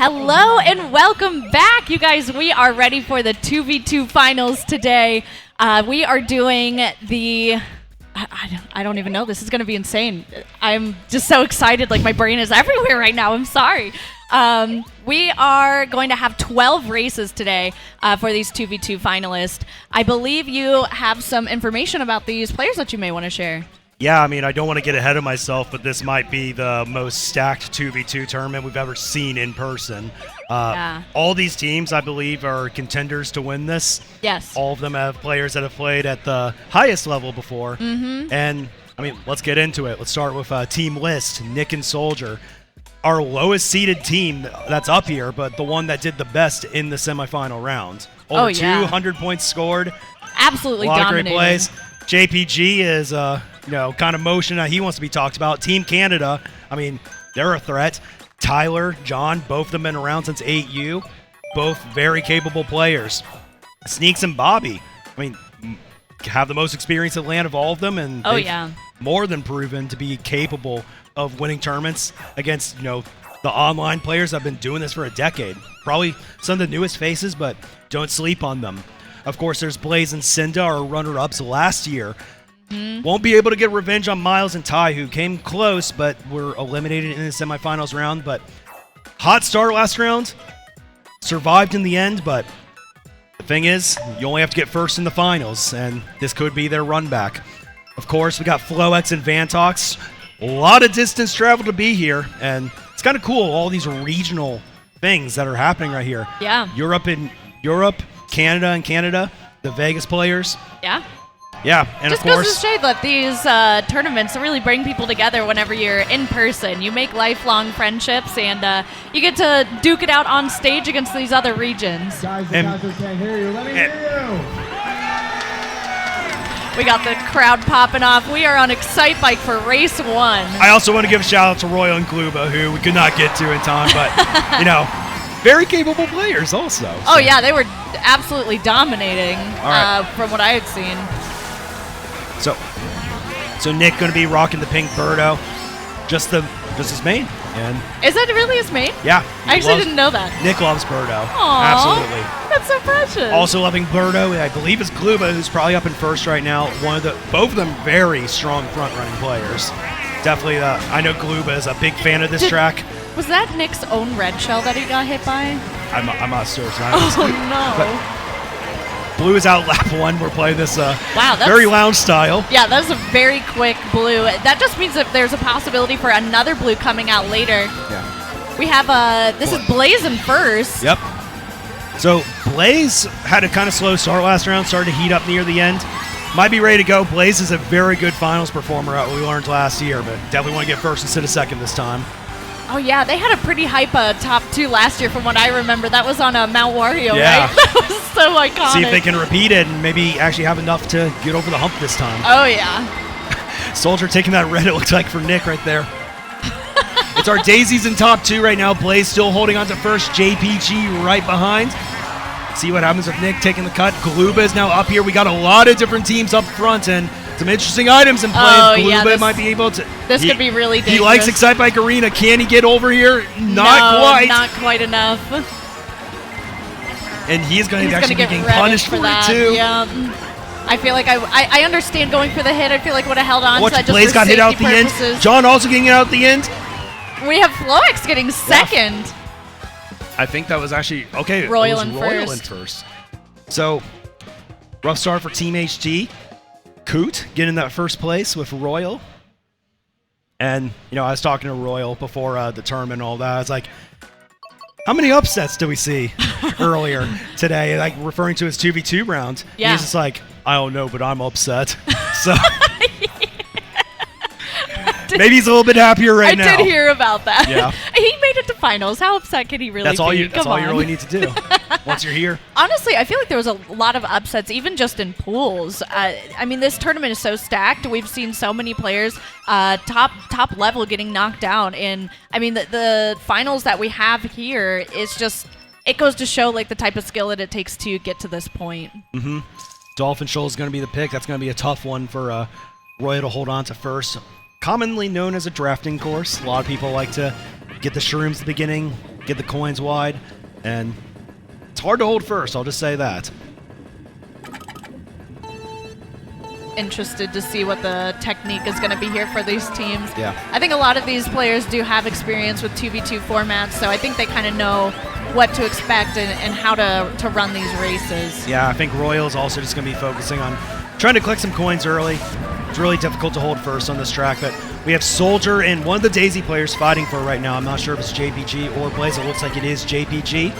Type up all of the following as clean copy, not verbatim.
Hello and welcome back, you guys. We are ready for the 2v2 finals today. We are doing the... I don't even know. This is going to be insane. I'm just so excited. Like, my brain is everywhere right now. I'm sorry. We are going to have 12 races today for these 2v2 finalists. I believe you have some information about these players that you may want to share. Yeah, I mean, I don't want to get ahead of myself, but this might be the most stacked 2v2 tournament we've ever seen in person. All these teams, I believe, are contenders to win this. Yes. All of them have players that have played at the highest level before. And, I mean, let's get into it. Let's start with team list, Nick and Soldier. Our lowest seeded team that's up here, but the one that did the best in the semifinal round. Over 200 points scored. Absolutely dominating. A lot of great plays. JPG is, kind of motion that he wants to be talked about. Team Canada, I mean, they're a threat. Tyler, John, both of them been around since 8U. Both very capable players. Sneakz and Bobby, I mean, have the most experience at LAN of all of them, and they've more than proven to be capable of winning tournaments against, the online players that have been doing this for a decade. Probably some of the newest faces, but don't sleep on them. Of course, there's Blaze and Cynda, our runner-ups last year. Won't be able to get revenge on Miles and Ty, who came close, but were eliminated in the semifinals round. But hot start last round. Survived in the end, but the thing is, you only have to get first in the finals, and this could be their run back. Of course, we got Flowx and Vantox. A lot of distance travel to be here, and it's kind of cool, all these regional things that are happening right here. Yeah. Europe, Canada, the Vegas players. Yeah. Yeah, and just of course... Just goes to show that these tournaments really bring people together whenever you're in person. You make lifelong friendships, and you get to duke it out on stage against these other regions. Guys, the announcers can't hear you. Let me hear you! We got the crowd popping off. We are on Excite Bike for race 1. I also want to give a shout out to Royal and Glooba, who we could not get to in time, but, very capable players also. So. Oh, yeah, they were absolutely dominating from what I had seen. So Nick going to be rocking the pink Birdo, just his main. And is that really his main? Yeah. I actually didn't know that. Nick loves Birdo. Aww, absolutely. That's so precious. Also loving Birdo, I believe it's Glooba, who's probably up in first right now. Both of them very strong front running players. Definitely, I know Glooba is a big fan of this track. Was that Nick's own red shell that he got hit by? I'm not certain. Oh no. Blue is out lap 1. We're playing this very lounge style. Yeah, that's a very quick blue. That just means that there's a possibility for another blue coming out later. Yeah. We have this is Blaze in first. Yep. So Blaze had a kind of slow start last round, started to heat up near the end. Might be ready to go. Blaze is a very good finals performer, we learned last year, but definitely want to get first instead of second this time. Oh, yeah, they had a pretty hype top 2 last year from what I remember. That was on Mount Wario, right? That was so iconic. See if they can repeat it and maybe actually have enough to get over the hump this time. Oh, yeah. Soldier taking that red, it looks like, for Nick right there. It's our Daisies in top 2 right now. Blaze still holding on to first. JPG right behind. See what happens with Nick taking the cut. Glooba is now up here. We got a lot of different teams up front and some interesting items in play. Glooba might be able to... This could be really dangerous. He likes Excite Bike Arena. Can he get over here? Not quite. Not quite enough. And he's going to actually be getting punished for it, too. Yeah. I feel like I understand going for the hit. I feel like would have held on to that just Blaze for got hit out safety the purposes. end. John also getting it out at the end. We have Flowx getting second. Yeah. I think that was actually... Okay, Royal in first. So, rough start for Team HG. Coot getting that first place with Royal. And, I was talking to Royal before the tournament and all that. I was like, how many upsets do we see earlier today? Like, referring to his 2v2 round. Yeah. And he's just like, I don't know, but I'm upset. So... Maybe he's a little bit happier right now. I did hear about that. Yeah. He made it to finals. How upset can he really be? That's all you really need to do once you're here. Honestly, I feel like there was a lot of upsets, even just in pools. I mean, this tournament is so stacked. We've seen so many players top level getting knocked down. And, I mean, the finals that we have here is just, it goes to show, like, the type of skill that it takes to get to this point. Mm-hmm. Dolphin Shoal is going to be the pick. That's going to be a tough one for Roy to hold on to first. Commonly known as a drafting course. A lot of people like to get the shrooms at the beginning, get the coins wide, and it's hard to hold first, I'll just say that. Interested to see what the technique is going to be here for these teams. Yeah. I think a lot of these players do have experience with 2v2 formats, so I think they kind of know what to expect and how to run these races. Yeah, I think Royal's also just going to be focusing on trying to collect some coins early. It's really difficult to hold first on this track, but we have Soldier and one of the Daisy players fighting for it right now. I'm not sure if it's JPG or Blaze. It looks like it is JPG.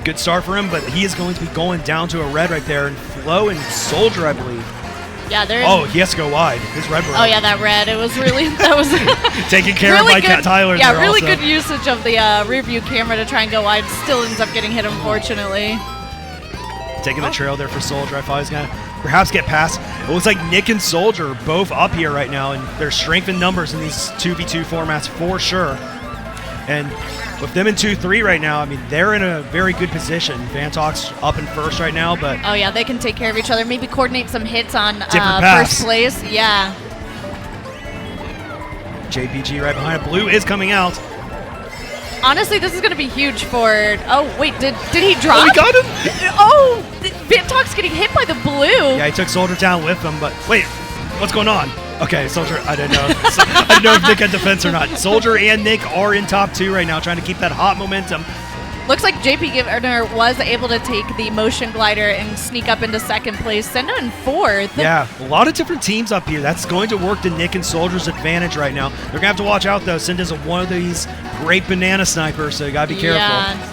Good start for him, but he is going to be going down to a red right there, and Flo and Soldier, I believe. Yeah, there's... Oh, he has to go wide. His red broke. Oh, yeah, that red. It was really... That was... Taken care really of by Tyler yeah, there really also. good usage of the rear view camera to try and go wide. Still ends up getting hit, unfortunately. Taking the trail there for Soldier. I thought he was going to perhaps get past. It looks like Nick and Soldier are both up here right now, and there's strength in numbers in these 2v2 formats for sure. And with them in 2-3 right now, I mean, they're in a very good position. Vantox up in first right now, but... Oh, yeah, they can take care of each other. Maybe coordinate some hits on paths. first place. Yeah. JPG right behind it. Blue is coming out. Honestly, this is going to be huge for... Oh, wait, did he drop? Oh, he got him! Oh, Vantox getting hit by the blue. Yeah, he took Soldier down with him, but wait, what's going on? Okay, Soldier, I didn't know. I didn't know if Nick had defense or not. Soldier and Nick are in top 2 right now, trying to keep that hot momentum. Looks like JPGiviner was able to take the motion glider and sneak up into second place. Cynda in fourth. Yeah, a lot of different teams up here. That's going to work to Nick and Soldier's advantage right now. They're going to have to watch out, though. Cynda's one of these great banana snipers, so you got to be careful. Yeah.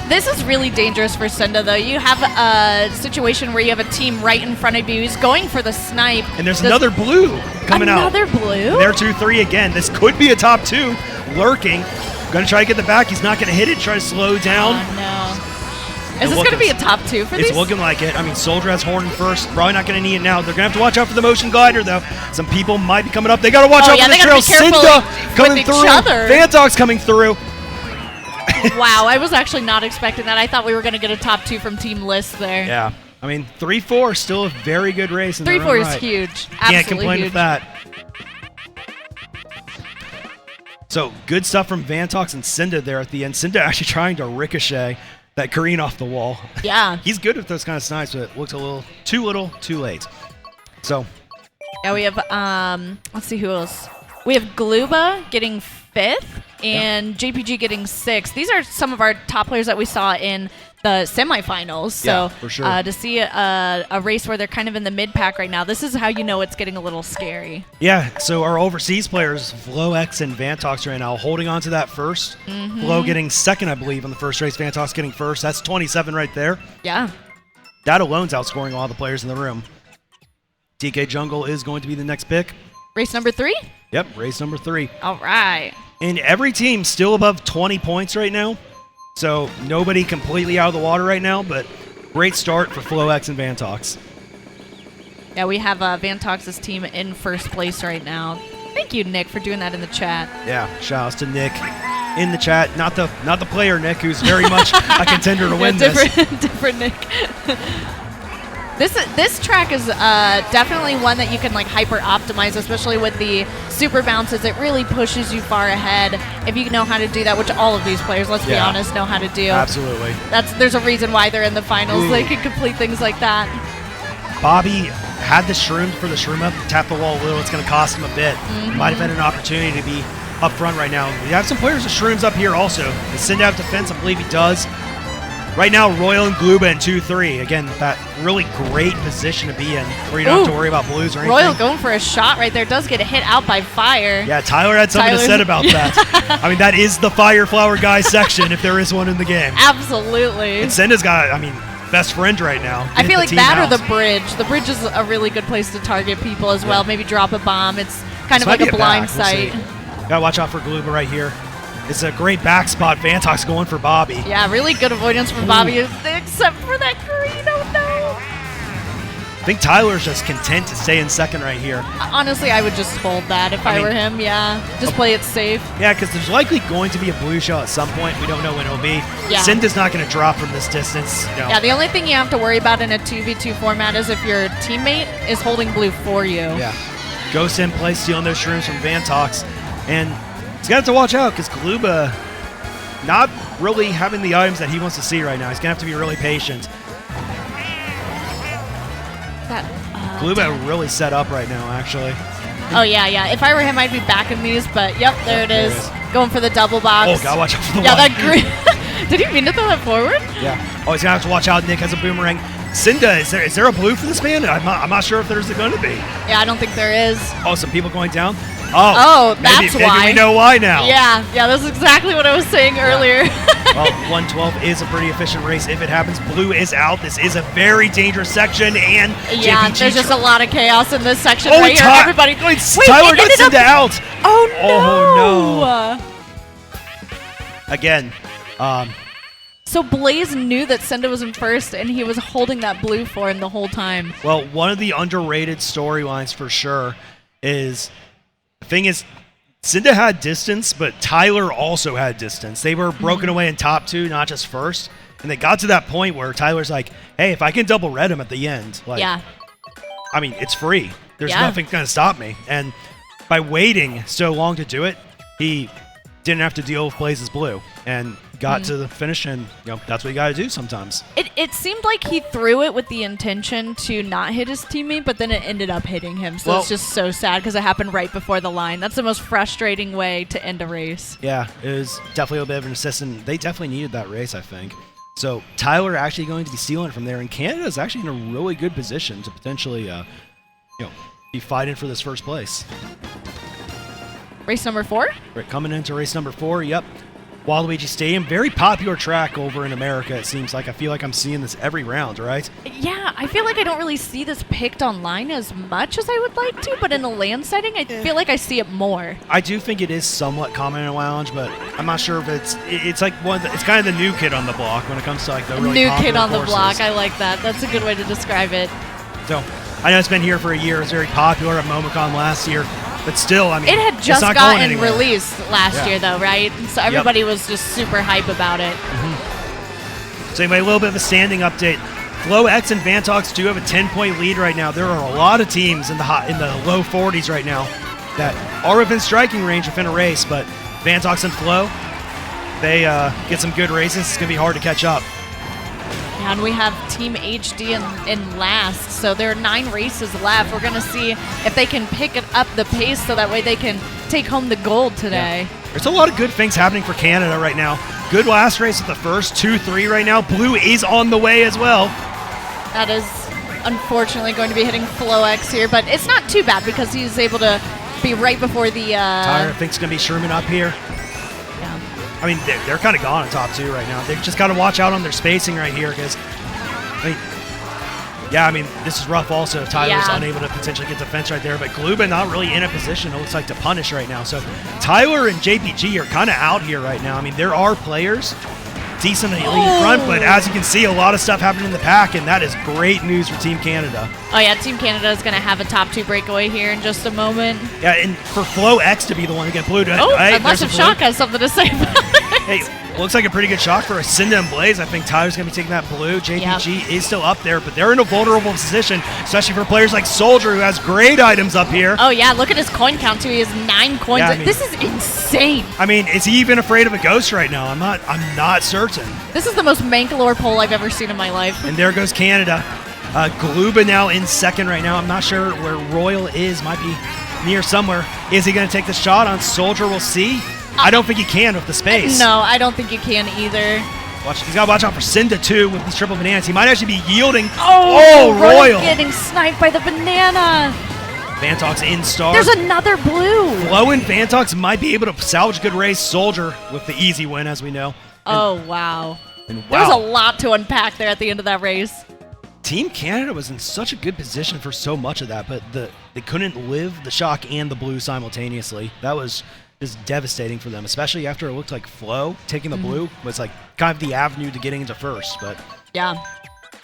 This is really dangerous for Cynda, though. You have a situation where you have a team right in front of you. He's going for the snipe. And there's another blue coming out. Another blue? They're 2-3 again. This could be a top 2 lurking. Going to try to get the back. He's not going to hit it. Try to slow down. Oh, no. Is this going to be a top 2 for these? It's looking like it. I mean, Soldier has Horn in first. Probably not going to need it now. They're going to have to watch out for the motion glider, though. Some people might be coming up. They got to watch out for the trail. Cynda coming through. Vantox coming through. Wow, I was actually not expecting that. I thought we were going to get a top 2 from Team List there. Yeah. I mean, 3-4 still a very good race. 3-4 is huge. Absolutely Can't complain huge. with that. So, good stuff from Vantox and Cynda there at the end. Cynda actually trying to ricochet that green off the wall. Yeah. He's good with those kind of snipes, but it looks a little, too late. So. Yeah, we have, let's see who else. We have Glooba getting 5th and JPG getting 6th. These are some of our top players that we saw in the semifinals. So yeah, for sure. To see a race where they're kind of in the mid-pack right now, this is how you know it's getting a little scary. Yeah, so our overseas players, Flowx and Vantox right now, holding on to that first. Flo getting second, I believe, on the first race. Vantox getting first. That's 27 right there. Yeah. That alone's outscoring all the players in the room. TK Jungle is going to be the next pick. Race number 3? Yep, race number 3. All right. And every team still above 20 points right now. So nobody completely out of the water right now, but great start for Flowx and Vantox. Yeah, we have Vantox's team in first place right now. Thank you, Nick, for doing that in the chat. Yeah, shout outs to Nick in the chat. Not the player Nick, who's very much a contender to win this. Different Nick. This track is definitely one that you can like hyper optimize, especially with the super bounces. It really pushes you far ahead if you know how to do that, which all of these players, let's be honest, know how to do. Absolutely. There's a reason why they're in the finals. Ooh. They can complete things like that. Bobby had the shroom for the shroom up, tap the wall a little. It's going to cost him a bit. Might have had an opportunity to be up front right now. We have some players with shrooms up here also. Does Cynda have defense? I believe he does. Right now, Royal and Glooba in 2-3. Again, that really great position to be in where you don't have to worry about blues or anything. Royal going for a shot right there. Does get hit out by fire. Yeah, Tyler had something to say about that. I mean, that is the Fire Flower Guys section if there is one in the game. Absolutely. And Cynda's got, best friend right now. I feel like that or the bridge. The bridge is a really good place to target people as well. Maybe drop a bomb. It's kind of like a blind sight. Gotta watch out for Glooba right here. It's a great back spot. Vantox going for Bobby. Yeah, really good avoidance from Bobby, except for that green. Oh, no. I think Tyler's just content to stay in second right here. Honestly, I would just hold that if I were him. Yeah, just play it safe. Yeah, because there's likely going to be a blue shell at some point. We don't know when it'll be. Yeah. Cynda's not going to drop from this distance. You know. Yeah, the only thing you have to worry about in a 2v2 format is if your teammate is holding blue for you. Yeah. Ghost in play, stealing those shrooms from Vantox. And he's got to watch out because Glooba not really having the items that he wants to see right now. He's going to have to be really patient. Glooba really set up right now, actually. Oh, yeah. If I were him, I'd be backing these, but yep, there it is. Going for the double box. Oh, gotta watch out for the Yeah, one. that green. Did he mean to throw that forward? Yeah. Oh, he's gonna have to watch out. Nick has a boomerang. Cynda, is there a blue for this man? I'm not sure if there's going to be. Yeah, I don't think there is. Oh, some people going down? Oh, that's maybe why. Maybe we know why now. Yeah, that's exactly what I was saying earlier. Well, 112 is a pretty efficient race if it happens. Blue is out. This is a very dangerous section, and yeah, JPG there's just a lot of chaos in this section Oh, right here. Everybody, Wait, Tyler got Cynda out. Oh no! Again, so Blaze knew that Cynda was in first, and he was holding that blue for him the whole time. well, one of the underrated storylines for sure is the thing is Cynda had distance, but Tyler also had distance. They were broken away in top two, not just first. And they got to that point where Tyler's like, hey, if I can double red him at the end, like, Yeah. I mean, it's free. There's Yeah. nothing going to stop me. And by waiting so long to do it, he didn't have to deal with Blaze's blue and got to the finish. And, that's what you got to do sometimes. It seemed like he threw it with the intention to not hit his teammate, but then it ended up hitting him. So Well- it's just so sad because it happened right before the line. That's the most frustrating way to end a race. Yeah, it was definitely a bit of an assist, and they definitely needed that race, I think. So Tyler actually going to be stealing from there, and Canada is actually in a really good position to potentially, be fighting for this first place. Race number 4? Right, coming into race number 4, yep. Waluigi Stadium, very popular track over in America, it seems like. I feel like I'm seeing this every round, right? Yeah, I feel like I don't really see this picked online as much as I would like to, but in a land setting, I feel like I see it more. I do think it is somewhat common in a lounge, but I'm not sure if it's like it's kind of the new kid on the block when it comes to like the really New popular kid on the courses. block, I like that. That's a good way to describe it. So I know it's been here for a year. It was very popular at MomoCon last year. But still, I mean, It had it's just not going gotten anywhere. released last year, though, right? So everybody was just super hype about it. So anyway, a little bit of a standing update. Flowx and Vantox do have a 10-point lead right now. There are a lot of teams in the low 40s right now that are within striking range within a race, but Vantox and Flow, they get some good races. It's going to be hard to catch up. Yeah, and we have Team HD in last, so there are 9 races left. We're going to see if they can pick it up the pace so that way they can take home the gold today. Yeah. There's a lot of good things happening for Canada right now. Good last race at the first, 2-3 right now. Blue is on the way as well. That is unfortunately going to be hitting Flowx here, but it's not too bad because he's able to be right before the... Tyler, I think it's going to be Sherman up here. Yeah. I mean, they're kind of gone in top 2 right now. They've just got to watch out on their spacing right here because, this is rough also if Tyler's unable to potentially get the fence right there. But Glooba not really in a position, it looks like, to punish right now. So Tyler and JPG are kind of out here right now. I mean, there are players decently in front, but as you can see, a lot of stuff happening in the pack, and that is great news for Team Canada. Oh, yeah, Team Canada is going to have a top 2 breakaway here in just a moment. Yeah, and for Flowx to be the one to get blue. Unless if Shock has something to say about it. Hey, looks like a pretty good shot for a Cynda and Blaze. I think Tyler's going to be taking that blue. JPG is still up there, but they're in a vulnerable position, especially for players like Soldier, who has great items up here. Oh, yeah, look at his coin count, too. He has 9 coins. Yeah, I mean- This is insane. I mean, is he even afraid of a ghost right now? I'm not certain. This is the most Mangalore poll I've ever seen in my life. And there goes Canada. Glooba now in second right now. I'm not sure where Royal is. Might be near somewhere. Is he going to take the shot on Soldier? We'll see. I don't think he can with the space. No, I don't think you can either. He's got to watch out for Cynda, too, with these triple bananas. He might actually be yielding. Oh, Royal. getting sniped by the banana. Vantox in star. There's another blue. Flo and Vantox might be able to salvage a good race. Soldier with the easy win, as we know. Oh, wow. And There's a lot to unpack there at the end of that race. Team Canada was in such a good position for so much of that, but they couldn't live the shock and the blue simultaneously. That was just devastating for them, especially after it looked like Flo taking the blue was like kind of the avenue to getting into first. But yeah,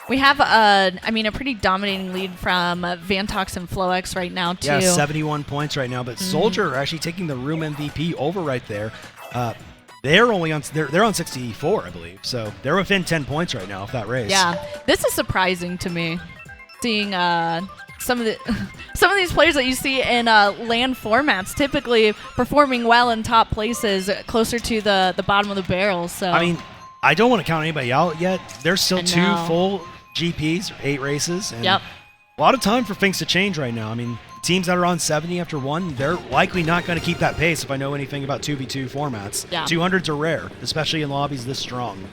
we have a pretty dominating lead from Vantox and Flowx right now too. Yeah, 71 points right now, but Soldier actually taking the room MVP over right there. They're only on they're on 64, I believe. So they're within 10 points right now of that race. Yeah, this is surprising to me, seeing some of these players that you see in LAN formats typically performing well in top places, closer to the bottom of the barrel. So I mean, I don't want to count anybody out yet. There's still I 2 know. full GPs, 8 races, and Yep. a lot of time for things to change right now. I mean, teams that are on 70 after 1, they're likely not going to keep that pace if I know anything about 2v2 formats. Yeah. 200s are rare, especially in lobbies this strong.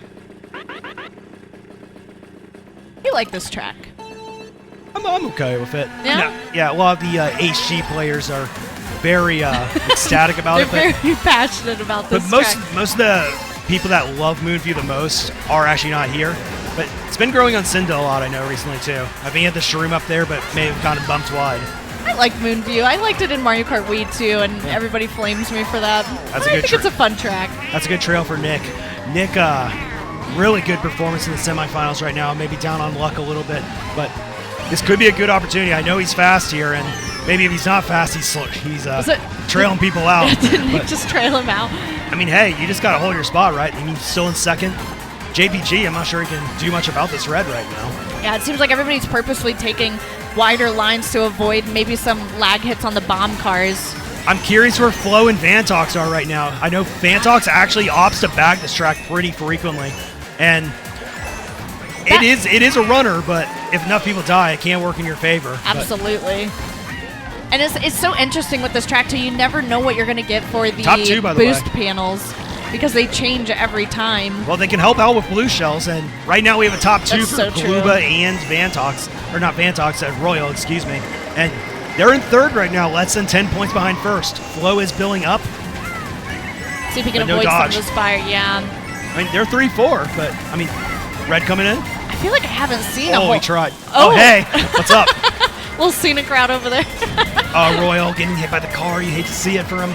you like this track. I'm okay with it. Yeah? No, yeah, a lot of the HG players are very ecstatic about They're it. very passionate about this But track. most of the people that love Moonview the most are actually not here. But it's been growing on Cynda a lot, I know, recently, too. I think he had the shroom up there, but may have gotten bumped wide. I like Moonview. I liked it in Mario Kart Wii too, and everybody flames me for that. That's a I good think it's a fun track. That's a good trail for Nick. Nick, really good performance in the semifinals right now. Maybe down on luck a little bit, but this could be a good opportunity. I know he's fast here, and maybe if he's not fast, he's trailing people out. Didn't you But, just trail him out? I mean, hey, you just got to hold your spot, right? I mean, he's still in second. JPG, I'm not sure he can do much about this red right now. Yeah, it seems like everybody's purposely taking wider lines to avoid maybe some lag hits on the bomb cars. I'm curious where Flo and Vantox are right now. I know Vantox actually opts to bag this track pretty frequently, and it is a runner, but if enough people die, it can work in your favor. But Absolutely. And it's so interesting with this track too. You never know what you're going to get for the Top 2, by the boost way. panels because they change every time. Well, they can help out with blue shells, and right now we have a top 2 That's for so true. Glooba and Vantox, or not Vantox, Royal, excuse me. And they're in third right now, less than 10 points behind first. Flo is billing up. See if he can But no avoid some of dodge. this fire. Yeah. I mean, they're 3-4, but I mean, red coming in. I feel like I haven't seen a Oh, whole he tried. Oh. Oh, hey, what's up? little scenic crowd over there. Royal getting hit by the car. You hate to see it for him.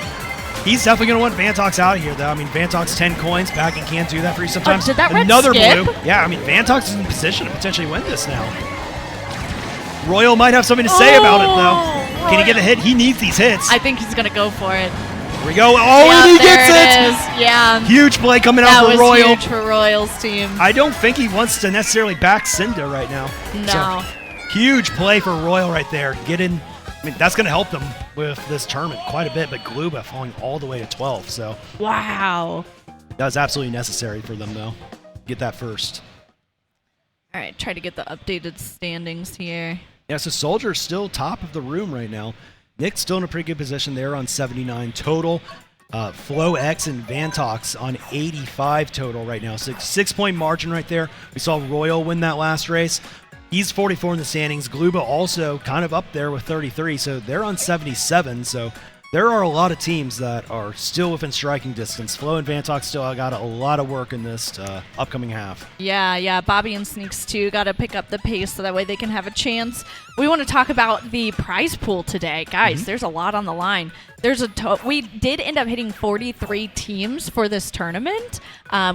He's definitely going to want Vantox out of here, though. I mean, Vantox 10 coins. Backing can't do that for you sometimes. did that red Another skip? blue. Yeah, I mean, Vantox is in position to potentially win this now. Royal might have something to say about it, though. Can he get a hit? He needs these hits. I think he's going to go for it. Here we go. Oh, yeah, and he there gets it it! is. Yeah. Huge play coming That out was for Royal. huge for Royal's team. I don't think he wants to necessarily back Cynda right now. No. So, huge play for Royal right there. Get in. I mean, that's going to help them with this tournament quite a bit, but Glooba falling all the way to 12, so Wow. that was absolutely necessary for them, though. Get that first. All right, try to get the updated standings here. Yeah, so Soldier's still top of the room right now. Nick's still in a pretty good position there on 79 total. Flowx and Vantox on 85 total right now. 6-point margin right there. We saw Royal win that last race. He's 44 in the standings. Glooba also kind of up there with 33, so they're on 77. So there are a lot of teams that are still within striking distance. Flo and Vantox still got a lot of work in this upcoming half. Yeah. Bobby and Sneakz too got to pick up the pace so that way they can have a chance. We want to talk about the prize pool today, guys. There's a lot on the line. We did end up hitting 43 teams for this tournament,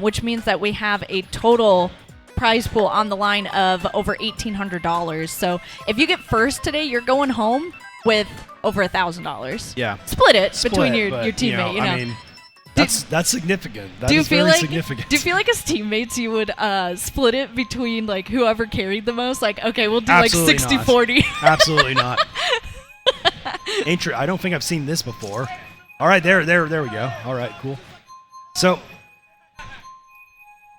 which means that we have a total prize pool on the line of over $1,800. So if you get first today, you're going home with over $1,000. Yeah. Split it between Split, your but, teammate. You know. I mean, that's significant. That Do you is feel very like significant. Do you feel like as teammates you would split it between like whoever carried the most? Like, okay, we'll do Absolutely like not. 60-40. Absolutely not. Ain't true. I don't think I've seen this before. All right, there we go. All right, cool. So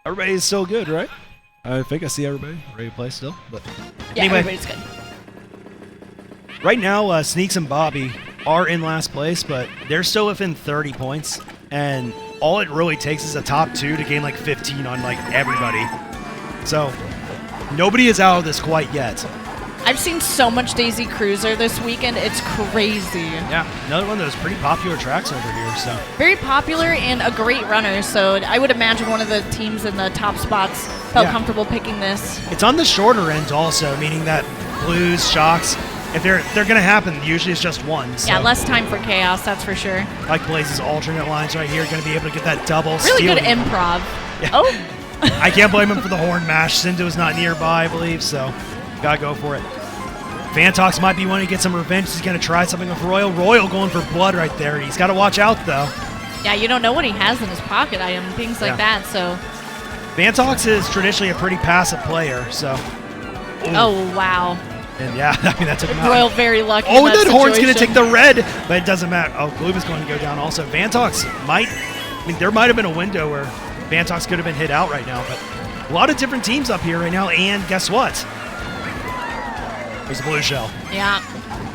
everybody is still good, right? I think I see everybody ready to play still. But Yeah, anyway, everybody's good. right now, Sneakz and Bobby are in last place, but they're still within 30 points. And all it really takes is a top 2 to gain like 15 on like everybody. So nobody is out of this quite yet. I've seen so much Daisy Cruiser this weekend. It's crazy. Yeah, another one of those pretty popular tracks over here. So Very popular and a great runner. So I would imagine one of the teams in the top spots felt comfortable picking this. it's on the shorter end also, meaning that blues, shocks, if they're going to happen, usually it's just one. So. Yeah, less time for chaos, that's for sure. Like Blaze's alternate lines right here, going to be able to get that double. Really steal good it. improv. Yeah. Oh, I can't blame him for the horn mash. Cynda was not nearby, I believe, so gotta go for it. Vantox might be one to get some revenge. He's going to try something with Royal. Royal going for blood right there. He's got to watch out, though. yeah, you don't know what he has in his pocket item, things like that, so. Vantox is traditionally a pretty passive player, so. Ooh. Oh, wow. And yeah, I mean, that took him out. Royal very lucky. Oh, in and then Horn's going to situation. take the red, but it doesn't matter. Oh, Glooba's going to go down also. Vantox might, I mean, there might have been a window where Vantox could have been hit out right now, but a lot of different teams up here right now, and guess what? There's a blue shell. Yeah.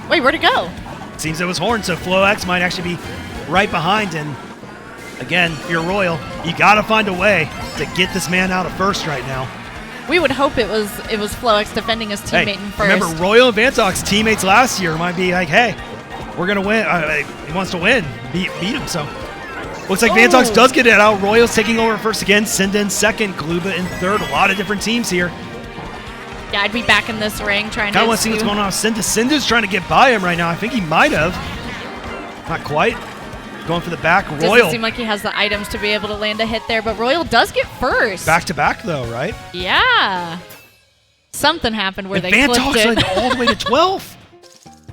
Wait, where'd it go? Seems it was Horn, so Flowx might actually be right behind, and again, if you're Royal, you got to find a way to get this man out of first right now. We would hope it was Flowx defending his teammate Hey, in first. remember, Royal and Vantox teammates last year might be like, hey, we're going to win. He wants to win. Beat him, so. Looks like Vantox does get it out. Royal's taking over first again. Cynda in second. Glooba in third. A lot of different teams here. Yeah, I'd be back in this ring trying Kind of to want to see what's going on with Cynda. Cynda's trying to get by him right now. I think he might have. Not quite. Going for the back. Doesn't Royal. seem like he has the items to be able to land a hit there, but Royal does get first. Back to back, though, right? Yeah. Something happened where And they flipped Vantox it. led all the way to 12.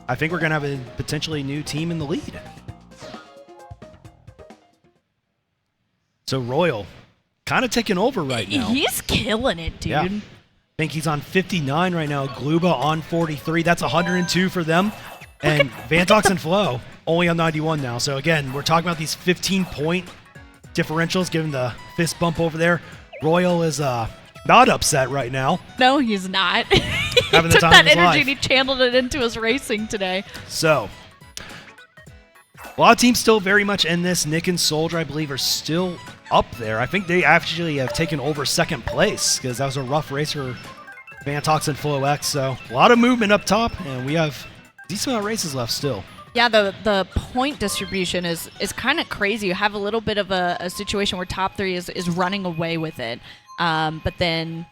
I think we're going to have a potentially new team in the lead. So Royal kind of taking over right now. He's killing it, dude. Yeah. I think he's on 59 right now. Glooba on 43. That's 102 for them. And Vantox and Flow only on 91 now. So again, we're talking about these 15-point differentials, given the fist bump over there. Royal is not upset right now. No, he's not. He Having the took time that of his energy life. and he channeled it into his racing today. So a lot of teams still very much in this. Nick and Soldier, I believe, are still up there. I think they actually have taken over second place because that was a rough race for Vantox and Flowx. So a lot of movement up top, and we have a decent amount of races left still. Yeah, the point distribution is kind of crazy. You have a little bit of a situation where top three is running away with it, but then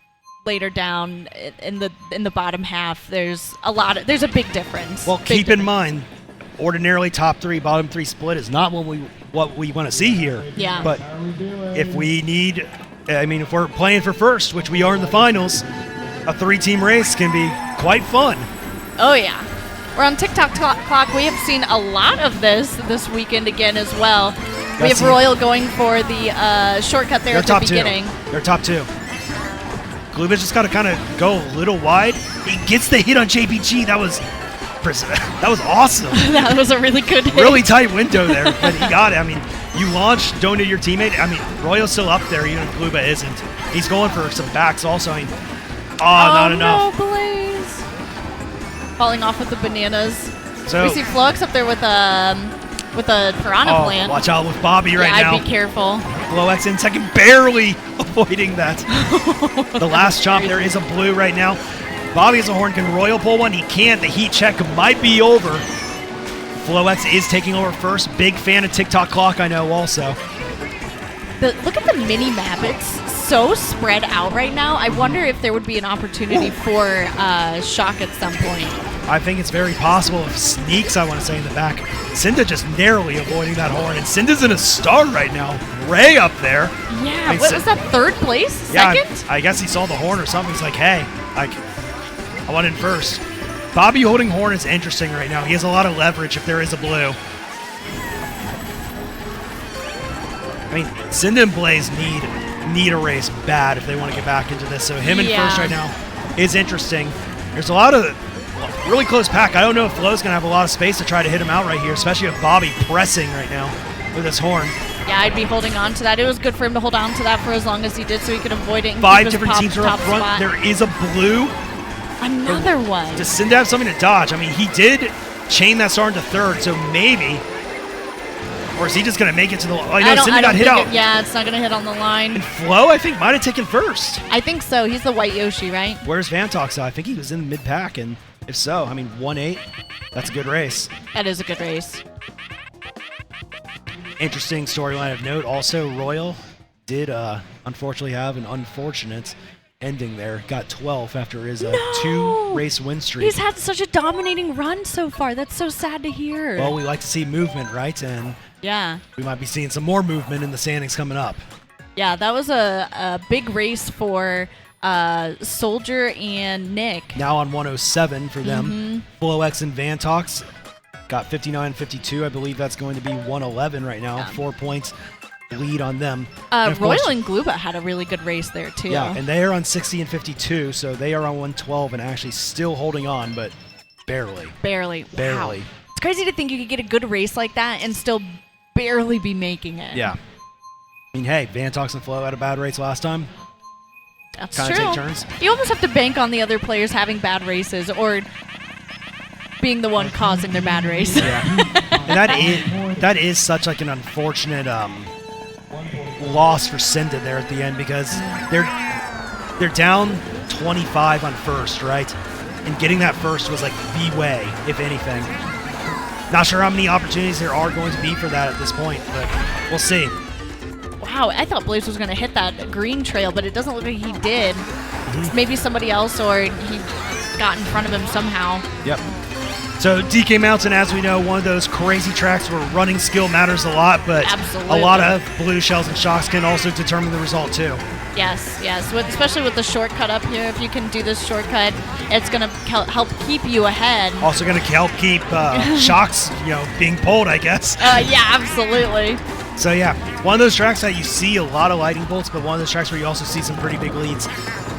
later down in the bottom half, there's a big difference. Well, keep in mind, ordinarily top three, bottom three split is not what we want to see here. Yeah. But if we need, I mean, if we're playing for first, which we are in the finals, a three-team race can be quite fun. Oh yeah. We're on TikTok clock. We have seen a lot of this weekend again as well. We have Royal going for the shortcut there at the beginning. They're top two. Glooba's just got to kind of go a little wide. He gets the hit on JPG. That was awesome. That was a really good hit. Really tight window there, but he got it. I mean, you launch, don't hit your teammate. I mean, Royal's still up there, even if Glooba isn't. He's going for some backs also. I mean, not enough. No, Blaze. Falling off with the bananas. So We see Flowx up there with a piranha plant. watch out with Bobby right now. I'd be careful. Flowx in second, barely avoiding that. The last chomp there is a blue right now. Bobby has a horn. Can Royal pull one? He can't. The heat check might be over. Flowx is taking over first. Big fan of TikTok clock, I know also. Look at the mini map. It's so spread out right now. I wonder if there would be an opportunity for shock at some point. I think it's very possible if Sneakz, I want to say, in the back. Cynda just narrowly avoiding that horn. And Cynda's in a star right now. Ray up there. Yeah, I mean, what was that, third place? Yeah, Second? I guess he saw the horn or something. He's like, hey, I want in first. Bobby holding horn is interesting right now. He has a lot of leverage if there is a blue. I mean, Cynda and Blaze need a race bad if they want to get back into this. So him in first right now is interesting. There's a lot of really close pack. I don't know if Flow's going to have a lot of space to try to hit him out right here, especially with Bobby pressing right now with his horn. Yeah, I'd be holding on to that. It was good for him to hold on to that for as long as he did so he could avoid it and 5 keep his different teams are up front. spot. There is a blue. Another one. Does Cynda have something to dodge? I mean, he did chain that star into third, so maybe. Or is he just going to make it to the line? Oh, no, Cynda got hit out. Yeah, it's not going to hit on the line. And Flow, I think, might have taken first. I think so. He's the white Yoshi, right? Where's Vantox? I think he was in mid-pack, and if so, I mean, 1-8. That's a good race. That is a good race. Interesting storyline of note. Also, Royal did unfortunately have an unfortunate ending there. Got 12 after his 2-race win streak. He's had such a dominating run so far. That's so sad to hear. Well, we like to see movement, right? And yeah. we might be seeing some more movement in the standings coming up. Yeah, that was a big race for Soldier and Nick. Now on 107 for them. Flowx and Vantox got 59-52. I believe that's going to be 111 right now. 4 points lead on them. And of Royal course- and Glooba had a really good race there too. Yeah, and they are on 60 and 52, so they are on 112 and actually still holding on, but barely. Barely. Barely. Wow. It's crazy to think you could get a good race like that and still barely be making it. Yeah. I mean, hey, Vantox and Flo had a bad race last time. That's Kinda true. take turns. You almost have to bank on the other players having bad races or being the one causing their bad race. Yeah. And that is such like an unfortunate loss for Cynda there at the end because they're down 25 on first, right? And getting that first was like the way, if anything. Not sure how many opportunities there are going to be for that at this point, but we'll see. Wow, I thought Blaze was going to hit that green trail, but it doesn't look like he did. Maybe somebody else or he got in front of him somehow. Yep. So DK Mountain, as we know, one of those crazy tracks where running skill matters a lot, but Absolutely. a lot of blue shells and shocks can also determine the result too. Yes, yes. Especially with the shortcut up here, if you can do this shortcut, it's going to help keep you ahead. Also going to help keep shocks, being pulled, I guess. Yeah, absolutely. So yeah, one of those tracks that you see a lot of lightning bolts, but one of those tracks where you also see some pretty big leads.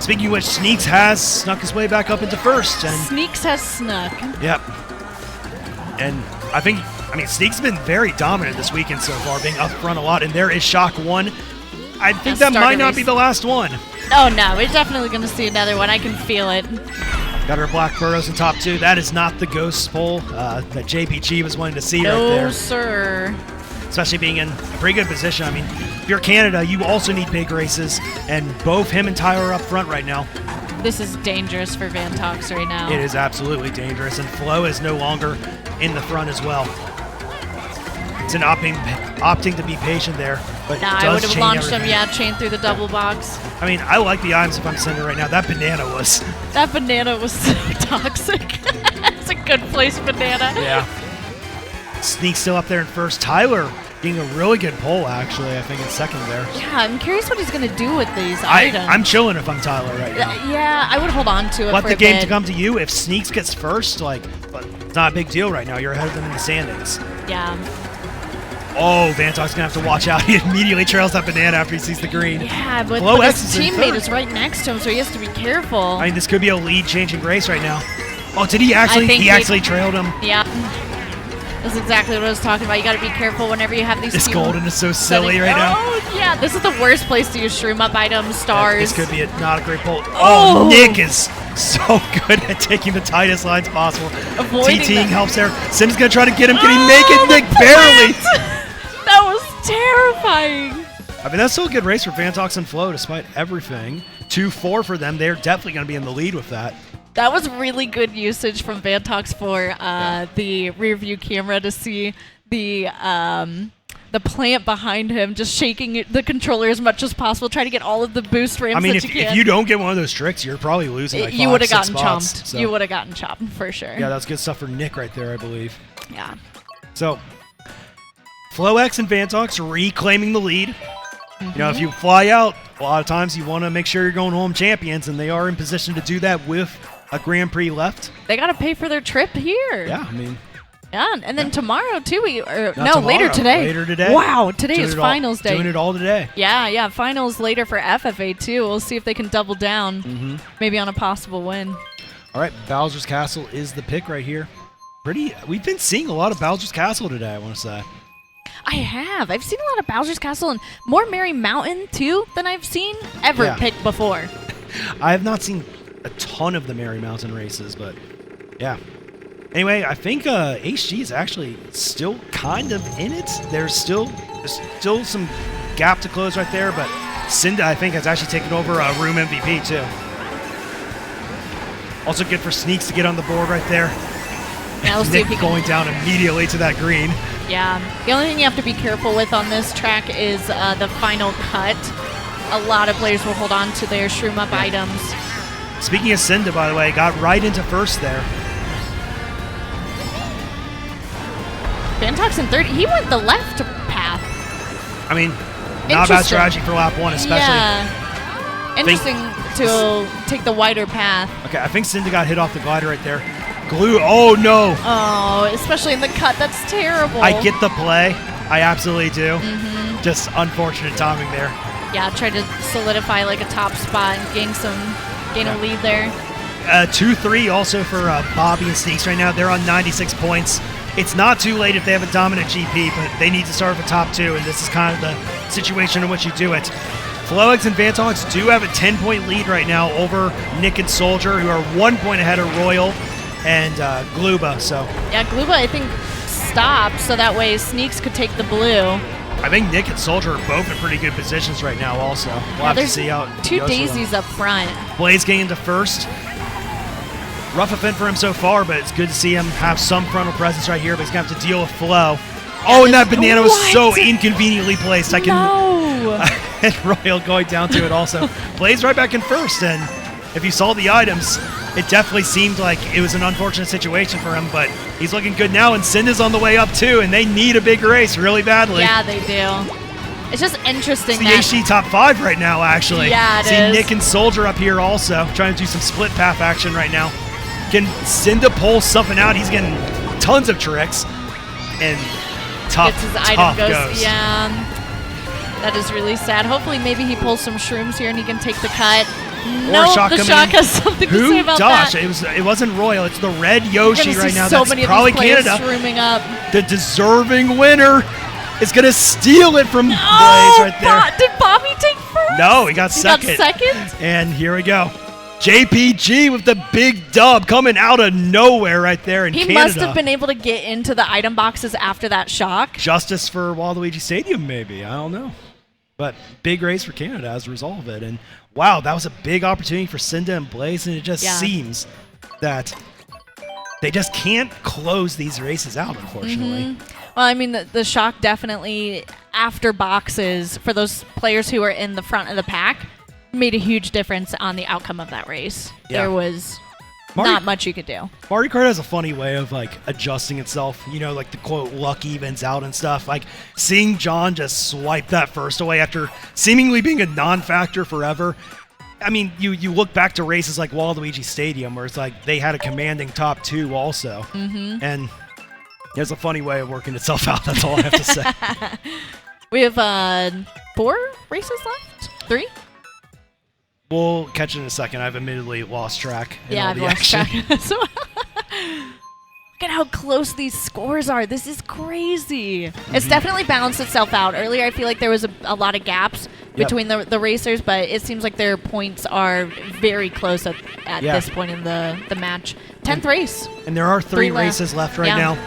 Speaking of which, Sneakz has snuck his way back up into first. And Sneakz has snuck. Yep. And I mean, Sneakz has been very dominant this weekend so far, being up front a lot, and there is shock one. I think that might not be the last one. Oh no, we're definitely going to see another one. I can feel it. Got our black burrows in top two. That is not the ghost pole that JPG was wanting to see right No, there. sir. Especially being in a pretty good position. I mean, if you're Canada, you also need big races, and both him and Tyler are up front right now. This is dangerous for Vantox right now. It is absolutely dangerous, and Flo is no longer in the front as well. It's an opting to be patient there, but Nah, it I would does have change launched everything. him, chain through the double box. I mean, I like the items if I'm Cynda right now. That banana was... That banana was so toxic. It's a good place banana. Yeah. Sneakz still up there in first. Tyler getting a really good pull, actually, I think, in second there. Yeah, I'm curious what he's going to do with these items. I'm chilling if I'm Tyler right now. Yeah, I would hold on to it Let for the a game bit. to come to you. If Sneakz gets first, but it's not a big deal right now. You're ahead of them in the standings. Yeah. Oh, Vantox going to have to watch out. He immediately trails that banana after he sees the green. Yeah, but Flowx his is in teammate third. is right next to him, so he has to be careful. I mean, this could be a lead-changing race right now. Oh, did he actually? think He actually trailed him. Yeah. That's exactly what I was talking about. You got to be careful whenever you have these This people golden is so silly setting- right now. Oh, yeah. This is the worst place to use shroom up items, stars. This could be not a great pull. Oh. Oh, Nick is so good at taking the tightest lines possible. Avoiding TTing them. helps there. Sim's going to try to get him. Can he make Oh, it? the Nick barely. That was terrifying. I mean, that's still a good race for Vantox and Flo, despite everything. 2-4 for them. They're definitely going to be in the lead with that. That was really good usage from Vantox for the rear view camera to see the plant behind him just shaking the controller as much as possible, trying to get all of the boost ramps I mean, that if you can. you don't get one of those tricks, you're probably losing like you would have 5-6 gotten spots, chomped. so. You would have gotten chopped for sure. Yeah, that's good stuff for Nick right there, I believe. Yeah. So, Flowx and Vantox reclaiming the lead. You know, if you fly out, a lot of times you want to make sure you're going home champions, and they are in position to do that with a Grand Prix left. They got to pay for their trip here. Yeah, I mean, Yeah, and then tomorrow too. not Later tomorrow, today. Later today. Wow, today Doing is it all- finals day. Doing it all today. Yeah, finals later for FFA too. We'll see if they can double down, maybe on a possible win. All right, Bowser's Castle is the pick right here. We've been seeing a lot of Bowser's Castle today, I want to say. I have. I've seen a lot of Bowser's Castle and more Merry Mountain too than I've seen ever Yeah. picked before. I have not seen a ton of the Merry Mountain races, but yeah. Anyway, I think HG is actually still kind of in it. There's still some gap to close right there, but Cynda, I think, has actually taken over Room MVP too. Also good for Sneakz to get on the board right there. Now we'll see if Nick he can. going down immediately to that green. Yeah. The only thing you have to be careful with on this track is the final cut. A lot of players will hold on to their shroom up items. Speaking of Cynda, by the way, got right into first there. Vantox in third. He went the left path. I mean, not a bad Interesting. strategy for lap one, especially. Yeah. Interesting to take the wider path. Okay, I think Cynda got hit off the glider right there. Glue. Oh, no. Oh, especially in the cut. That's terrible. I get the play, I absolutely do. Just unfortunate timing there. Yeah, tried to solidify like a top spot and gain a lead there. 2-3 also for Bobby and Sneakz right now. They're on 96 points. It's not too late if they have a dominant GP, but they need to start with the top 2, and this is kind of the situation in which you do it. Flowx and Vantox do have a 10-point lead right now over Nick and Soldier, who are 1 point ahead of Royal and Glooba. So yeah, Glooba I think stopped so that way Sneakz could take the blue. I think Nick and Soldier are both in pretty good positions right now. Also, we'll have to see how it two goes daisies up front. Blaze getting into first. Rough event for him so far, but it's good to see him have some frontal presence right here, but he's going to have to deal with Flow. Oh, and that banana was so inconveniently placed. I can. No. And Royal going down to it also. Blaze right back in first, and if you saw the items, it definitely seemed like it was an unfortunate situation for him, but he's looking good now, and Cynda's on the way up too, and they need a big race really badly. Yeah, they do. It's just interesting. It's the HC top 5 right now, actually. Yeah, it See is. Nick and Soldier up here also, trying to do some split path action right now. Can Cynda pull something out? He's getting tons of tricks, and tough goes. Yeah, that is really sad. Hopefully, maybe he pulls some shrooms here and he can take the cut. No, the shock has something to say about that. It wasn't Royal. It's the red Yoshi right now. So That's many probably of these players Canada. shrooming up. The deserving winner is going to steal it from Blaze right there. Did Bobby take first? No, he got second. And here we go. JPG with the big dub coming out of nowhere right there in Canada. He must have been able to get into the item boxes after that shock. Justice for Waluigi Stadium, maybe. I don't know. But big race for Canada as a result of it. And wow, that was a big opportunity for Cynda and Blaze, and it just seems that they just can't close these races out, unfortunately. Well, I mean, the shock definitely, after boxes, for those players who are in the front of the pack, made a huge difference on the outcome of that race. Yeah. There was not much you could do. Mario Kart has a funny way of like adjusting itself, you know, like the quote luck evens out and stuff. Like seeing John just swipe that first away after seemingly being a non-factor forever. I mean, you look back to races like Waluigi Stadium where it's like they had a commanding top 2 also. And there's a funny way of working itself out. That's all I have to say. We have 4 races left? 3? We'll catch it in a second. I've admittedly lost track. Yeah, I've lost track as well. Look at how close these scores are. This is crazy. It's definitely balanced itself out. Earlier, I feel like there was a lot of gaps between the racers, but it seems like their points are very close at this point in the match. 10th race. And there are 3 races left right now.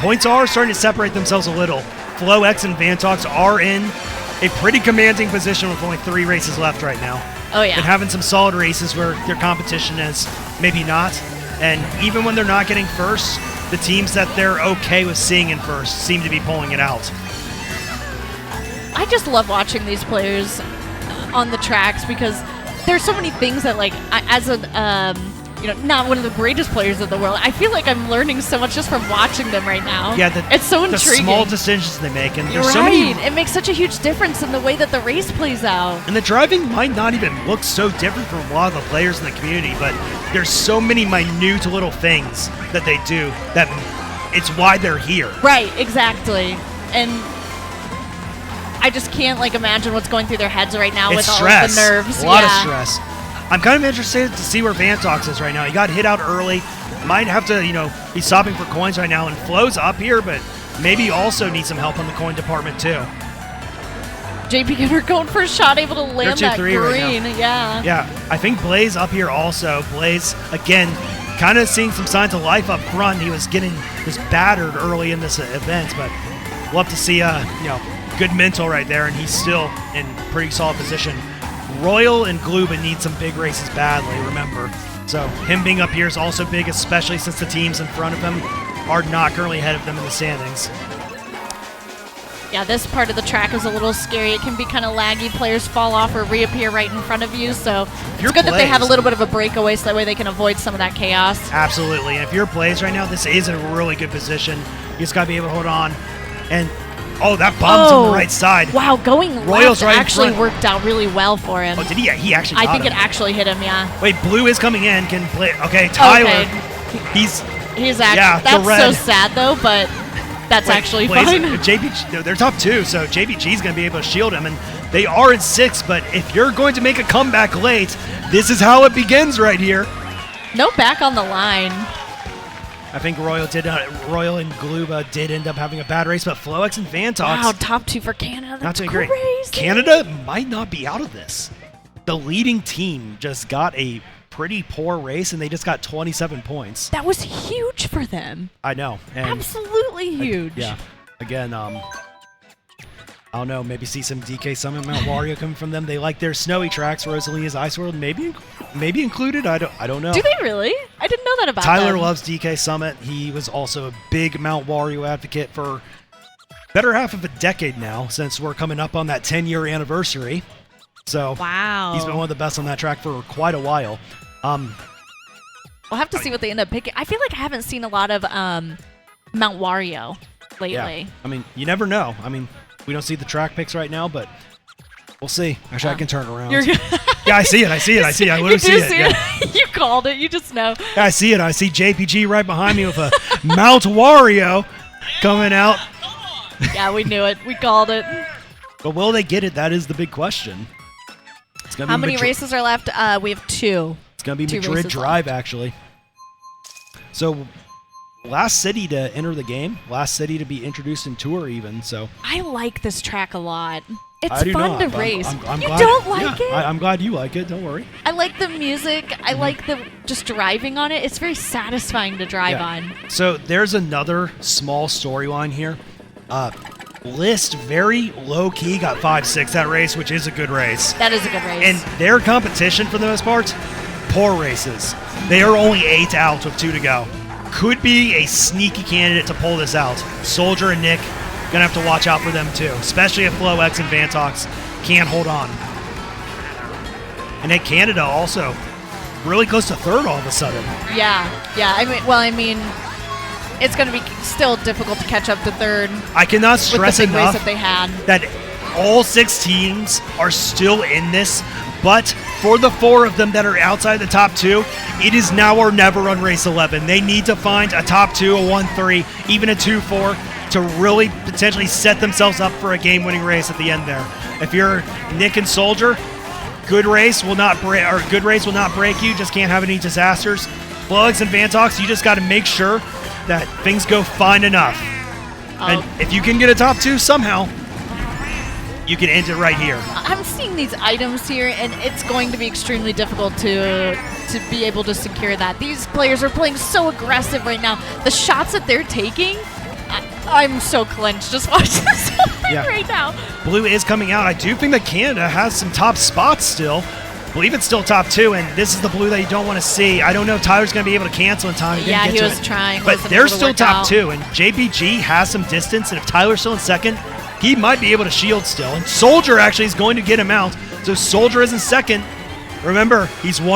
Points are starting to separate themselves a little. Flowx and Vantox are in a pretty commanding position with only 3 races left right now. Oh, yeah. Been having some solid races where their competition is maybe not. And even when they're not getting first, the teams that they're okay with seeing in first seem to be pulling it out. I just love watching these players on the tracks because there's so many things that, like, as a not one of the greatest players in the world, I feel like I'm learning so much just from watching them right now. Yeah, it's so intriguing. The small decisions they make, and You're there's right. so many. It makes such a huge difference in the way that the race plays out. And the driving might not even look so different from a lot of the players in the community, but there's so many minute little things that they do that it's why they're here. Right, exactly. And I just can't imagine what's going through their heads right now with all of the nerves. A lot of stress. I'm kind of interested to see where Vantox is right now. He got hit out early. Might have to, be stopping for coins right now. And Flow's up here, but maybe also needs some help on the coin department too. JPGiviner going for a shot, able to land that green. Right now. Yeah, I think Blaze up here also. Blaze, again, kind of seeing some signs of life up front. He was getting just battered early in this event, but we'll have to see, good mental right there, and he's still in pretty solid position. Royal and Glooba need some big races badly, remember. So him being up here is also big, especially since the teams in front of him are not currently ahead of them in the standings. Yeah, this part of the track is a little scary. It can be kind of laggy. Players fall off or reappear right in front of you, so it's good that they have a little bit of a breakaway so that way they can avoid some of that chaos. Absolutely, and if you're Blaze right now, this is a really good position. You just got to be able to hold on. And oh, that bomb's on the right side. Wow, going Royal's left right actually worked out really well for him. Oh, did he? He actually got I think him. it actually hit him, yeah. Wait, Blue is coming in. Can play. Okay, Tyler. Okay. He's actually. That's so sad, though, but That's actually plays- fine. JPG, they're top 2, so JPG is going to be able to shield him, and they are in 6. But if you're going to make a comeback late, this is how it begins right here. No back on the line. I think Royal and Glooba did end up having a bad race, but Flowx and Vantox Wow, top 2 for Canada. not That's doing crazy. great. Canada might not be out of this. The leading team just got a pretty poor race, and they just got 27 points. That was huge for them. I know. And Absolutely huge. yeah. Again, I don't know, maybe see some DK Summit Mount Wario coming from them. They like their snowy tracks. Rosalia's Ice World maybe included. I don't know. Do they really? I didn't know that about Tyler them. loves DK Summit. He was also a big Mount Wario advocate for better half of a decade now, since we're coming up on that 10-year anniversary. So Wow. he's been one of the best on that track for quite a while. We'll have to see what they end up picking. I feel like I haven't seen a lot of Mount Wario lately. Yeah. I mean, you never know. I mean, we don't see the track picks right now, but we'll see. Actually, I can turn around. Yeah, I see it. I literally You see do it. Yeah. You called it. You just know. Yeah, I see it. I see JPG right behind me with a Mount Wario coming out. Yeah, we knew it. We called it. But will they get it? That is the big question. It's gonna How be many Madrid. races are left? We have 2. It's going to be 2 Madrid races Drive, left. actually. So, last city to enter the game, last city to be introduced in Tour, even. So I like this track a lot. It's I do fun not, to but race. I'm You glad don't like it? I'm glad you like it. Don't worry. I like the music. I like the just driving on it. It's very satisfying to drive on. So there's another small storyline here. List very low key got 5-6 that race, which is a good race. That is a good race. And their competition for the most part, poor races. They are only 8 out with 2 to go. Could be a sneaky candidate to pull this out. Soldier and Nick gonna have to watch out for them too, especially if Flowx and Vantox can't hold on. And then Canada also really close to 3rd all of a sudden. yeah. I mean, it's going to be still difficult to catch up to 3rd I cannot with stress the big race enough that they had. that all 6 teams are still in this, but for the 4 of them that are outside the top 2, it is now or never on race 11. They need to find a top 2, a 1-3, even a 2-4 to really potentially set themselves up for a game-winning race at the end there. If you're Nick and Soldier, good race will not break you. Just can't have any disasters. Flowx and Vantox, you just got to make sure that things go fine enough. And if you can get a top 2 somehow, you can end it right here. I'm seeing these items here, and it's going to be extremely difficult to be able to secure that. These players are playing so aggressive right now. The shots that they're taking, I'm so clenched just watching this whole thing right now. Blue is coming out. I do think that Canada has some top spots still. I believe it's still top 2, and this is the blue that you don't want to see. I don't know if Tyler's going to be able to cancel in time. Yeah, he was trying. But wasn't they're able to still work top out. 2, and JPG has some distance, and if Tyler's still in 2nd, he might be able to shield still. And Soldier actually is going to get him out. So Soldier is in 2nd. Remember, he's on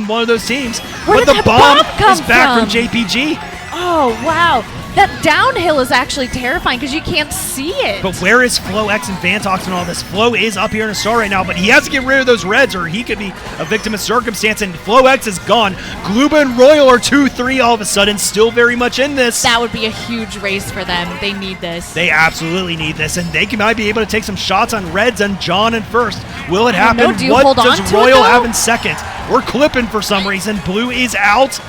one of those teams. Where but did the that bomb bomb come is back from from? JPG. Oh, wow. That downhill is actually terrifying because you can't see it. But where is Flowx and Vantox and all this? Flow is up here in a star right now, but he has to get rid of those reds or he could be a victim of circumstance, and Flowx is gone. Glooba and Royal are 2-3 all of a sudden, still very much in this. That would be a huge race for them. They need this. They absolutely need this, and they might be able to take some shots on reds and John in 1st. Will it happen? know. Do you What hold on does to it, Royal though? have in 2nd? We're clipping for some reason. Blue is out.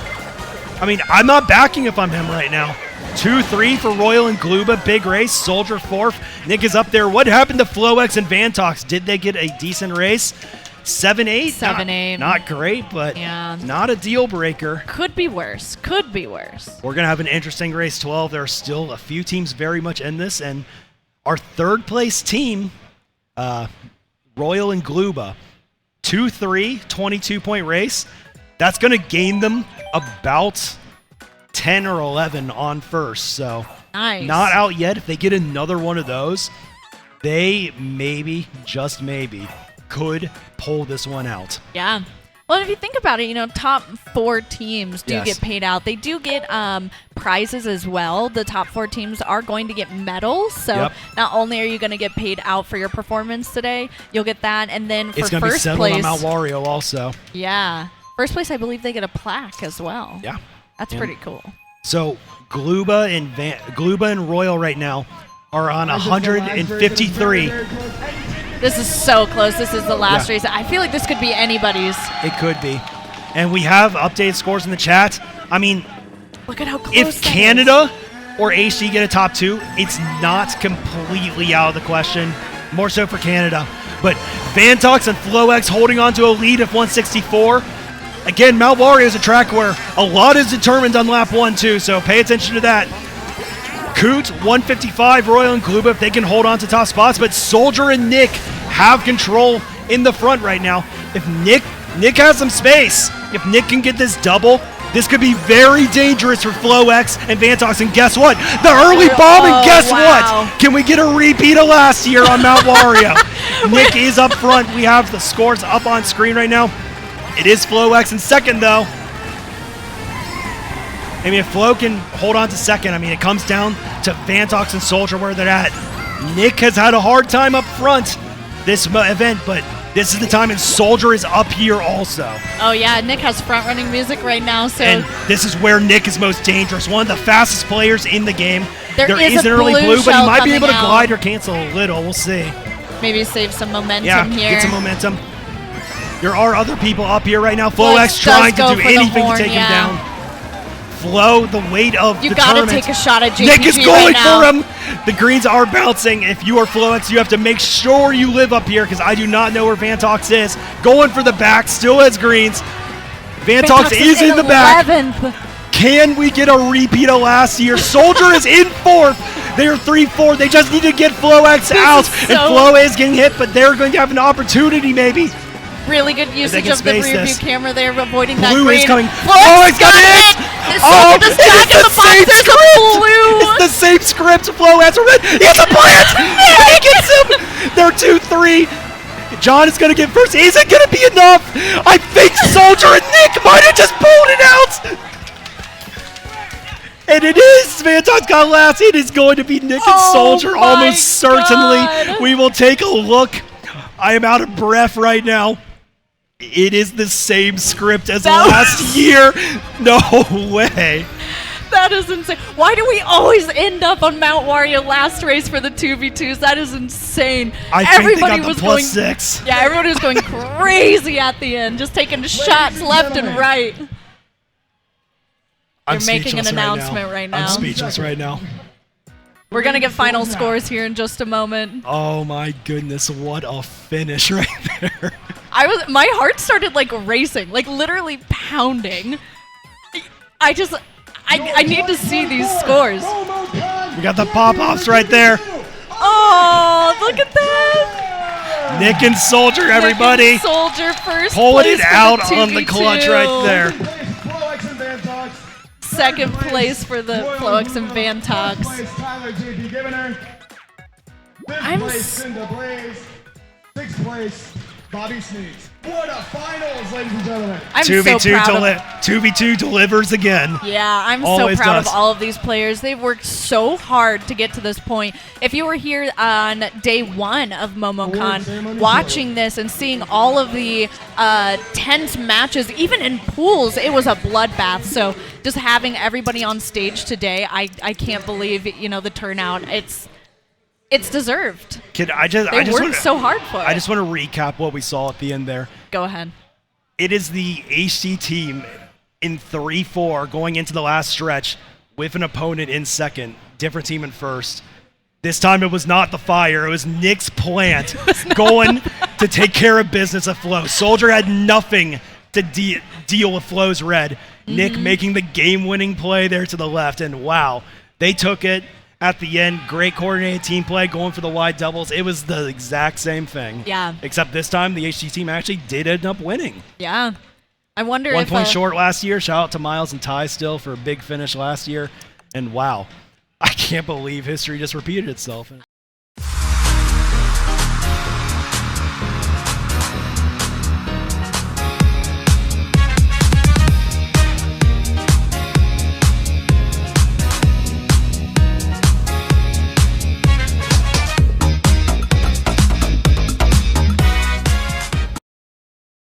I mean, I'm not backing if I'm him right now. 2-3 for Royal and Glooba. Big race. Soldier 4th. Nick is up there. What happened to Flowx and Vantox? Did they get a decent race? 7-8? 7-8. Not great, but Yeah. not a deal breaker. Could be worse. Could be worse. We're going to have an interesting race 12. There are still a few teams very much in this, and our 3rd place team, Royal and Glooba, 2-3, 22-point race. That's going to gain them about 10 or 11 on 1st. So Nice. not out yet. If they get another one of those, they maybe, just maybe, could pull this one out. Yeah. Well, if you think about it, top 4 teams do Yes. get paid out. They do get prizes as well. The top 4 teams are going to get medals. So Yep. not only are you going to get paid out for your performance today, you'll get that. And then for It's going to be first settled on place, Mount Wario also. yeah, first place, I believe they get a plaque as well. Yeah. That's And pretty cool. So Glooba and Royal right now are on 153. This is so close. This is the last race. I feel like this could be anybody's. It could be. And we have updated scores in the chat. I mean, look at how close if Canada or HD get a top 2, it's not completely out of the question. More so for Canada. But Vantox and Flowx holding on to a lead of 164. Again, Mount Wario is a track where a lot is determined on lap 1 too, so pay attention to that. Coot, 155, Royal and Glooba, if they can hold on to top spots, but Soldier and Nick have control in the front right now. If Nick has some space, if Nick can get this double, this could be very dangerous for Flowx and Vantox. And guess what? The early bomb, and guess what? Can we get a repeat of last year on Mount Wario? Nick is up front. We have the scores up on screen right now. It is Flowx in second, though. I mean, if Flo can hold on to second, I mean, it comes down to Vantox and Soldier where they're at. Nick has had a hard time up front this event, but this is the time, and Soldier is up here also. Oh, yeah, Nick has front-running music right now, so... And this is where Nick is most dangerous. One of the fastest players in the game. There is an a early blue, but he might be able to out. glide or cancel a little. We'll see. Maybe save some momentum here. Get some momentum. There are other people up here right now. Flowx trying to do anything to take him down. Flo, the weight of you the gotta tournament. take a shot at JPG Nick is going for him. The greens are bouncing. If you are Flowx, you have to make sure you live up here because I do not know where Vantox is. Going for the back, still has greens. Vantox is in the back. 11th. Can we get a repeat of last year? Soldier is in 4th. They're 3-4. They just need to get Flowx out. And Flo is getting hit, but they're going to have an opportunity maybe. Really good usage of the rear view camera there, avoiding that blue green. Is coming. Flowx Got it! Oh, it is the same script! It's the same script. Flo has a red. He has a plant! He gets him! They're 2-3. John is going to get first. Is it going to be enough? I think Soldier and Nick might have just pulled it out! And it is! Vantox got last. It is going to be Nick and Soldier almost certainly. We will take a look. I am out of breath right now. It is the same script as last year. No way. That is insane. Why do we always end up on Mount Wario last race for the 2v2s? That is insane. Everybody was going +6. Yeah, everybody was going crazy at the end, just taking shots left and right. They're making an announcement right now. I'm speechless right now. We're going to get final scores here in just a moment. Oh my goodness, what a finish right there. My heart started like racing, like literally pounding. I need to see these scores. We got the pop-offs right there. Oh, look at that. Nick and Soldier, everybody. Nick and Soldier first pulling place it out for the on the clutch right there. Second place for the Flowx and Vantox. I'm Cynda. 6th place, Bobby Sneakz. What a finals, ladies and gentlemen. I'm so proud of 2v2 delivers again. Yeah, I'm Always so proud does. of all of these players. They've worked so hard to get to this point. If you were here on day 1 of MomoCon, watching this and seeing all of the tense matches, even in pools, it was a bloodbath. So just having everybody on stage today, I can't believe the turnout. It's deserved. They worked so hard for it. I just want to recap what we saw at the end there. Go ahead. It is the HD team in 3-4 going into the last stretch with an opponent in second, different team in first. This time it was not the Fire, it was Nick's plant going to take care of business at Flo. Soldier had nothing to deal with Flo's red. Nick making the game-winning play there to the left, and wow, they took it. At the end, great coordinated team play, going for the wide doubles. It was the exact same thing. Yeah. Except this time, the HD team actually did end up winning. Yeah. I wonder 1 if... point short last year. Shout out to Miles and Ty still for a big finish last year. And wow, I can't believe history just repeated itself.